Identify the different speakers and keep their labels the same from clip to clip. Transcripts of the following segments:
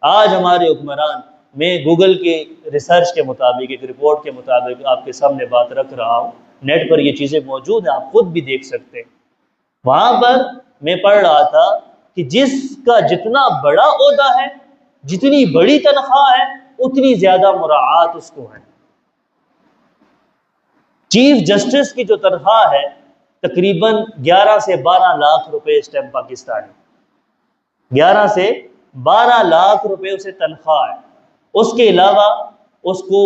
Speaker 1: آج ہمارے حکمران، میں گوگل کے ریسرچ کے مطابق، ایک رپورٹ کے مطابق آپ کے سامنے بات رکھ رہا ہوں، نیٹ پر یہ چیزیں موجود ہیں، آپ خود بھی دیکھ سکتے ہیں۔ وہاں پر میں پڑھ رہا تھا کہ جس کا جتنا بڑا عہدہ ہے، جتنی بڑی تنخواہ ہے، اتنی زیادہ مراعات اس کو ہے۔ چیف جسٹس کی جو تنخواہ ہے تقریباً 11 سے 12 لاکھ روپے اس ٹائم پاکستانی، 11 سے 12 لاکھ روپے اسے تنخواہ ہے۔ اس کے علاوہ اس کو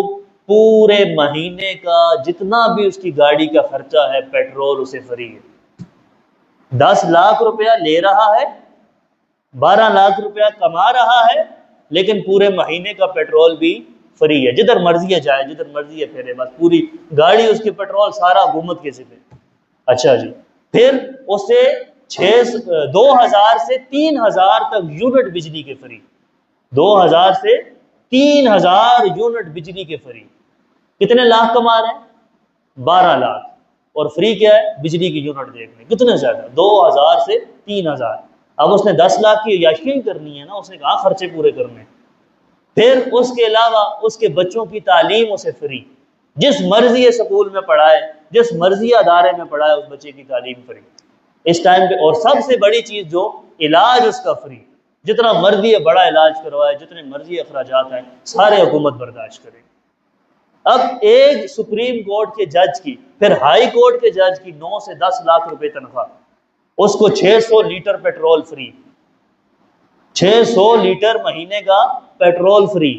Speaker 1: پورے مہینے کا جتنا بھی اس کی گاڑی کا خرچہ ہے، پیٹرول اسے فری ہے۔ 10 لاکھ روپیہ لے رہا ہے، 12 لاکھ روپیہ کما رہا ہے، لیکن پورے مہینے کا پیٹرول بھی فری ہے۔ جدھر مرضی ہے جائے، جدھر مرضی ہے پھرے، بس پوری گاڑی اس کی پیٹرول سارا حکومت کے ذمہ۔ اچھا جی، پھر اسے 2000 سے 3000 تک یونٹ بجلی کے فری، 2000 سے 3000 یونٹ بجلی کے فری۔ کتنے لاکھ کما رہے ہیں؟ 12 لاکھ، اور فری کیا ہے؟ بجلی کی یونٹ دیکھ لیں کتنے زیادہ، 2000 سے 3000۔ اب اس نے 10 لاکھ کی عیاشی کرنی ہے نا، اس نے کہاں خرچے پورے کرنے ہیں۔ پھر اس کے علاوہ اس کے بچوں کی تعلیم اسے فری، جس مرضی اسکول میں پڑھائے، جس مرضی ادارے میں پڑھائے، اس بچے کی تعلیم فری اس ٹائم پہ۔ اور سب سے بڑی چیز جو علاج اس کا فری، جتنا مرضی ہے بڑا علاج کروائے، جتنے مرضی اخراجات ہیں سارے حکومت برداشت کرے۔ اب ایک سپریم کورٹ کے جج کی، پھر ہائی کورٹ کے جج کی 9 سے 10 لاکھ روپے تنخواہ، اس کو 600 لیٹر پیٹرول فری، 600 لیٹر مہینے کا پیٹرول فری،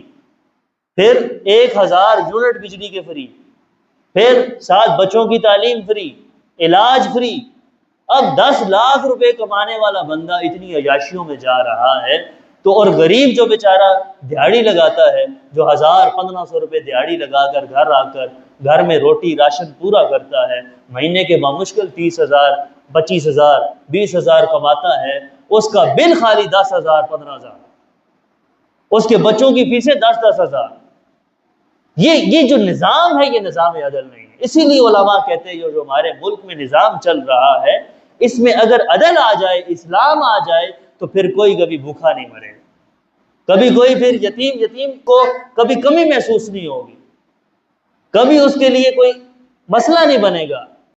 Speaker 1: پھر 1000 یونٹ بجلی کے فری، پھر 7 بچوں کی تعلیم فری، علاج فری۔ اب 10 لاکھ روپے کمانے والا بندہ اتنی عیاشیوں میں جا رہا ہے، تو اور غریب جو بیچارہ دیہاڑی لگاتا ہے، جو 1000-1500 روپے دیہاڑی لگا کر گھر آ کر گھر میں روٹی راشن پورا کرتا ہے، مہینے کے بمشکل 30,000 25,000 20,000 کماتا ہے، اس کا بل خالی 10,000 15,000، اس کے بچوں کی فیسیں 10,000۔ یہ جو نظام ہے، یہ نظام عدل نہیں ہے۔ اسی لیے علماء کہتے ہیں جو ہمارے ملک میں نظام چل رہا ہے، اس میں اگر عدل آ جائے، اسلام آ جائے، تو پھر کوئی کبھی بھوکا نہیں مرے گا، کبھی کوئی پھر یتیم کو کبھی کمی محسوس نہیں ہوگی، کبھی اس کے لیے کوئی مسئلہ نہیں بنے گا۔